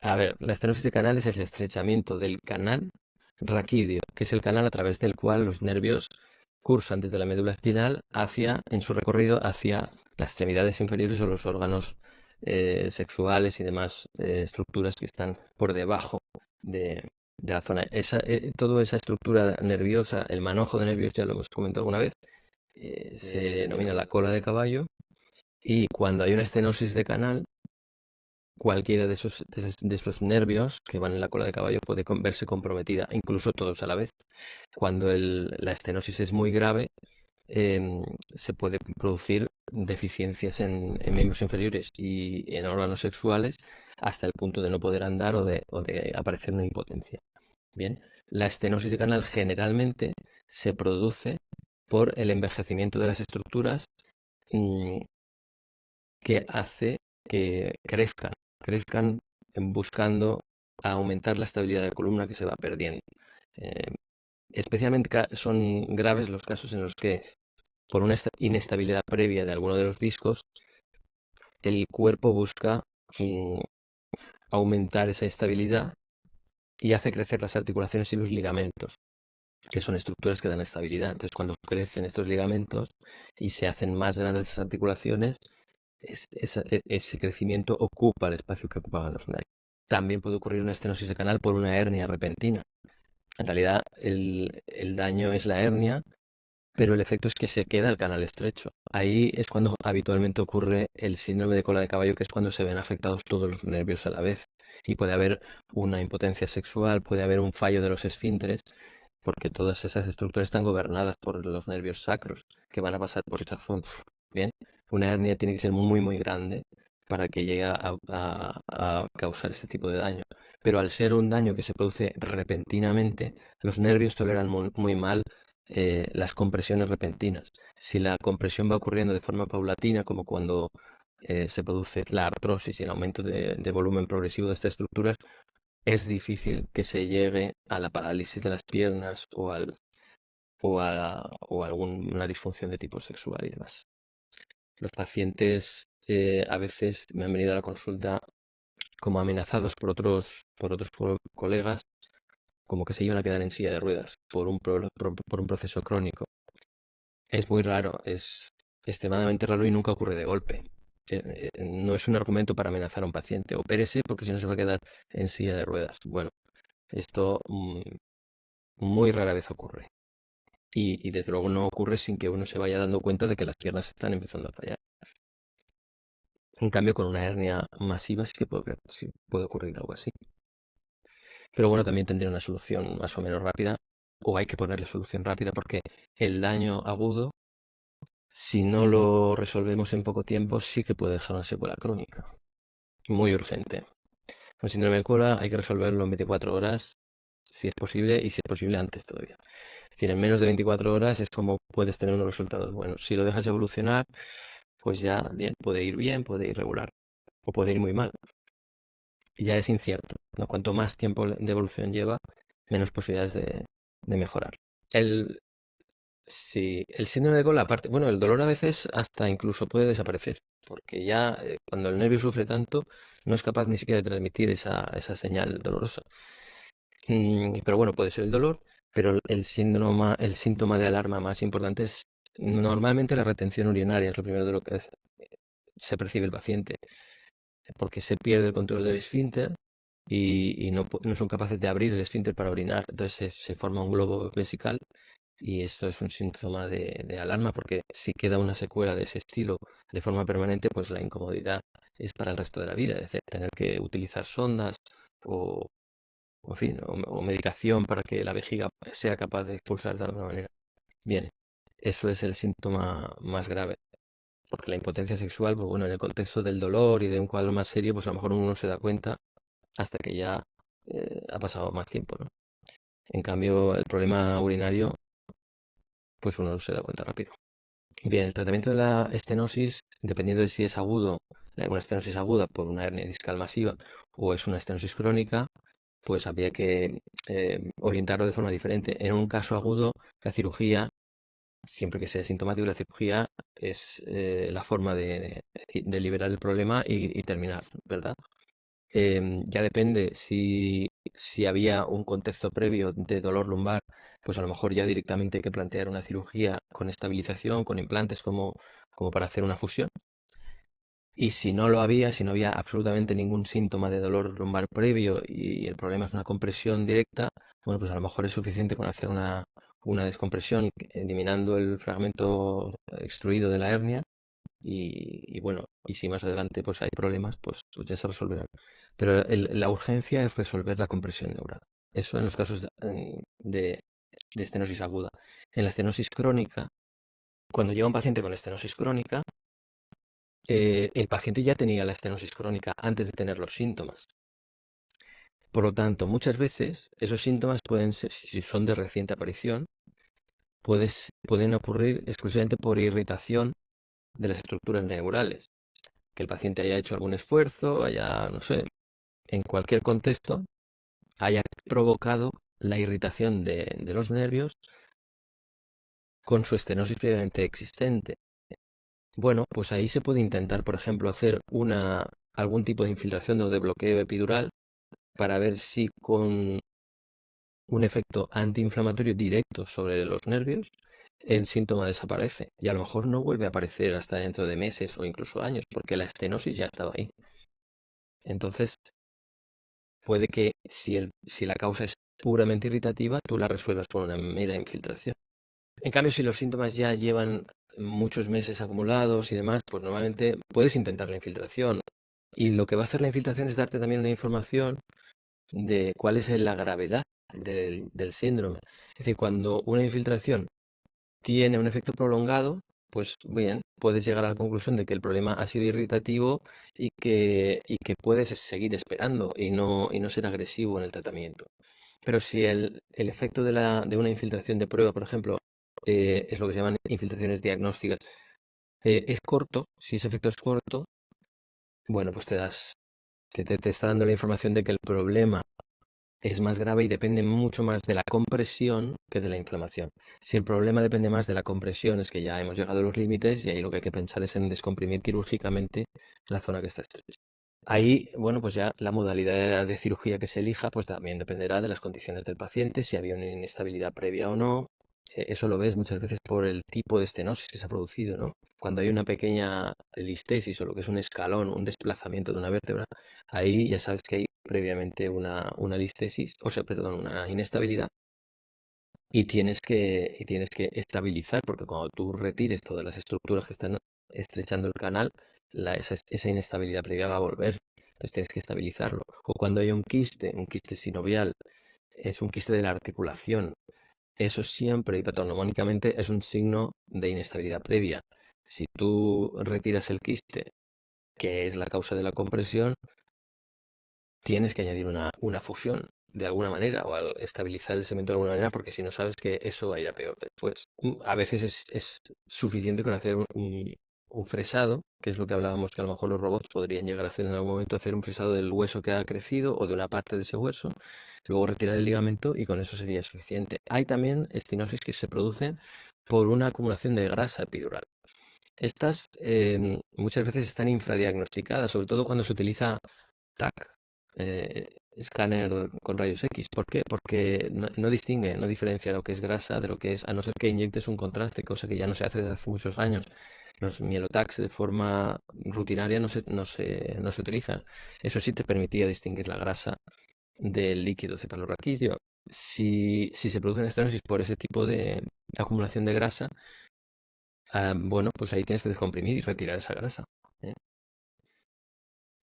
A ver, la estenosis de canal es el estrechamiento del canal raquídeo, que es el canal a través del cual los nervios cursan desde la médula espinal hacia, en su recorrido, hacia las extremidades inferiores o los órganos sexuales y demás estructuras que están por debajo de la zona. Toda esa estructura nerviosa, el manojo de nervios, ya lo hemos comentado alguna vez, se denomina la cola de caballo, y cuando hay una estenosis de canal, cualquiera de esos nervios que van en la cola de caballo puede verse comprometida, incluso todos a la vez. Cuando la estenosis es muy grave, se puede producir deficiencias en miembros inferiores y en órganos sexuales hasta el punto de no poder andar o de aparecer una impotencia. Bien, la estenosis de canal generalmente se produce por el envejecimiento de las estructuras, mm, que hace que crezcan buscando aumentar la estabilidad de la columna que se va perdiendo. Eh, Especialmente son graves los casos en los que, por una inestabilidad previa de alguno de los discos, el cuerpo busca mm, aumentar esa estabilidad y hace crecer las articulaciones y los ligamentos, que son estructuras que dan estabilidad. Entonces, cuando crecen estos ligamentos y se hacen más grandes las articulaciones, ese crecimiento ocupa el espacio que ocupaban los nervios. También puede ocurrir una estenosis de canal por una hernia repentina. En realidad, el daño es la hernia, pero el efecto es que se queda el canal estrecho. Ahí es cuando habitualmente ocurre el síndrome de cola de caballo, que es cuando se ven afectados todos los nervios a la vez. Y puede haber una impotencia sexual, puede haber un fallo de los esfínteres, porque todas esas estructuras están gobernadas por los nervios sacros, que van a pasar por esa zona. Bien, una hernia tiene que ser muy, muy grande para que llegue a causar este tipo de daño. Pero al ser un daño que se produce repentinamente, los nervios toleran muy, muy mal las compresiones repentinas. Si la compresión va ocurriendo de forma paulatina, como cuando se produce la artrosis y el aumento de volumen progresivo de estas estructuras, es difícil que se llegue a la parálisis de las piernas o a alguna disfunción de tipo sexual y demás. Los pacientes a veces me han venido a la consulta como amenazados por otros colegas, como que se iban a quedar en silla de ruedas por un proceso crónico. Es muy raro, es extremadamente raro y nunca ocurre de golpe. No es un argumento para amenazar a un paciente. Opérese porque si no se va a quedar en silla de ruedas. Bueno, esto muy rara vez ocurre. Y desde luego no ocurre sin que uno se vaya dando cuenta de que las piernas están empezando a fallar. En cambio, con una hernia masiva sí puede ocurrir algo así. Pero bueno, también tendría una solución más o menos rápida, o hay que ponerle solución rápida porque el daño agudo, si no lo resolvemos en poco tiempo, sí que puede dejar una secuela crónica. Muy urgente. Con síndrome de cola hay que resolverlo en 24 horas, si es posible, y si es posible antes todavía. Es decir, en menos de 24 horas es como puedes tener unos resultados buenos. Si lo dejas evolucionar, pues ya puede ir bien, puede ir regular, o puede ir muy mal. Y ya es incierto, ¿no? Cuanto más tiempo de evolución lleva, menos posibilidades de mejorar. El, sí, el síndrome de cola, aparte, bueno, el dolor a veces hasta incluso puede desaparecer, porque ya cuando el nervio sufre tanto, no es capaz ni siquiera de transmitir esa señal dolorosa. Pero bueno, puede ser el dolor, pero el síntoma de alarma más importante es normalmente la retención urinaria, es lo primero de lo que se percibe el paciente, porque se pierde el control del esfínter y no son capaces de abrir el esfínter para orinar. Entonces se forma un globo vesical y esto es un síntoma de alarma porque si queda una secuela de ese estilo de forma permanente, pues la incomodidad es para el resto de la vida, es decir, tener que utilizar sondas o, en fin, o medicación para que la vejiga sea capaz de expulsar de alguna manera. Bien, eso es el síntoma más grave. Porque la impotencia sexual, pues bueno, en el contexto del dolor y de un cuadro más serio, pues a lo mejor uno no se da cuenta hasta que ya ha pasado más tiempo, ¿no? En cambio, el problema urinario, pues uno no se da cuenta rápido. Bien, el tratamiento de la estenosis, dependiendo de si es agudo, una estenosis aguda por una hernia discal masiva o es una estenosis crónica, pues habría que orientarlo de forma diferente. En un caso agudo, la cirugía, siempre que sea sintomático, la cirugía es la forma de liberar el problema y terminar, ¿verdad? Ya depende si había un contexto previo de dolor lumbar, pues a lo mejor ya directamente hay que plantear una cirugía con estabilización, con implantes como para hacer una fusión. Y si no lo había, si no había absolutamente ningún síntoma de dolor lumbar previo y el problema es una compresión directa, bueno, pues a lo mejor es suficiente con hacer una descompresión, eliminando el fragmento extruido de la hernia y bueno, y si más adelante pues hay problemas, pues ya se resolverán. Pero la urgencia es resolver la compresión neural. Eso en los casos de estenosis aguda. En la estenosis crónica, cuando llega un paciente con estenosis crónica, el paciente ya tenía la estenosis crónica antes de tener los síntomas. Por lo tanto, muchas veces esos síntomas pueden ser, si son de reciente aparición, pueden ocurrir exclusivamente por irritación de las estructuras neurales. Que el paciente haya hecho algún esfuerzo, no sé, en cualquier contexto, haya provocado la irritación de los nervios con su estenosis previamente existente. Bueno, pues ahí se puede intentar, por ejemplo, hacer algún tipo de infiltración o de bloqueo epidural para ver si con un efecto antiinflamatorio directo sobre los nervios el síntoma desaparece. Y a lo mejor no vuelve a aparecer hasta dentro de meses o incluso años, porque la estenosis ya estaba ahí. Entonces, puede que si la causa es puramente irritativa, tú la resuelvas por una mera infiltración. En cambio, si los síntomas ya llevan muchos meses acumulados y demás, pues normalmente puedes intentar la infiltración. Y lo que va a hacer la infiltración es darte también una información de cuál es la gravedad del síndrome. Es decir, cuando una infiltración tiene un efecto prolongado, pues bien, puedes llegar a la conclusión de que el problema ha sido irritativo y que puedes seguir esperando y no ser agresivo en el tratamiento. Pero si el efecto de una infiltración de prueba, por ejemplo, es lo que se llaman infiltraciones diagnósticas, es corto, si ese efecto es corto, bueno, pues te está dando la información de que el problema es más grave y depende mucho más de la compresión que de la inflamación. Si el problema depende más de la compresión, es que ya hemos llegado a los límites y ahí lo que hay que pensar es en descomprimir quirúrgicamente la zona que está estrecha. Ahí, bueno, pues ya la modalidad de cirugía que se elija, pues también dependerá de las condiciones del paciente, si había una inestabilidad previa o no. Eso lo ves muchas veces por el tipo de estenosis que se ha producido, ¿no? Cuando hay una pequeña listesis o lo que es un escalón, un desplazamiento de una vértebra, ahí ya sabes que hay previamente una listesis, o sea, perdón, una inestabilidad y tienes que estabilizar, porque cuando tú retires todas las estructuras que están estrechando el canal, esa inestabilidad previa va a volver. Entonces tienes que estabilizarlo. O cuando hay un quiste sinovial, es un quiste de la articulación. Eso siempre y patognomónicamente es un signo de inestabilidad previa. Si tú retiras el quiste, que es la causa de la compresión, tienes que añadir una fusión de alguna manera o estabilizar el cemento de alguna manera porque si no sabes que eso va a ir a peor después. A veces es suficiente con hacer un fresado, que es lo que hablábamos que a lo mejor los robots podrían llegar a hacer en algún momento, hacer un fresado del hueso que ha crecido o de una parte de ese hueso, luego retirar el ligamento y con eso sería suficiente. Hay también estenosis que se producen por una acumulación de grasa epidural. Estas muchas veces están infradiagnosticadas, sobre todo cuando se utiliza TAC, escáner con rayos X. ¿Por qué? Porque no distingue, no diferencia lo que es grasa de lo que es, a no ser que inyectes un contraste, cosa que ya no se hace desde hace muchos años. Los mielotacs de forma rutinaria no se utilizan. Eso sí te permitía distinguir la grasa del líquido cefalorraquídeo. Si se producen estenosis por ese tipo de acumulación de grasa, bueno, pues ahí tienes que descomprimir y retirar esa grasa.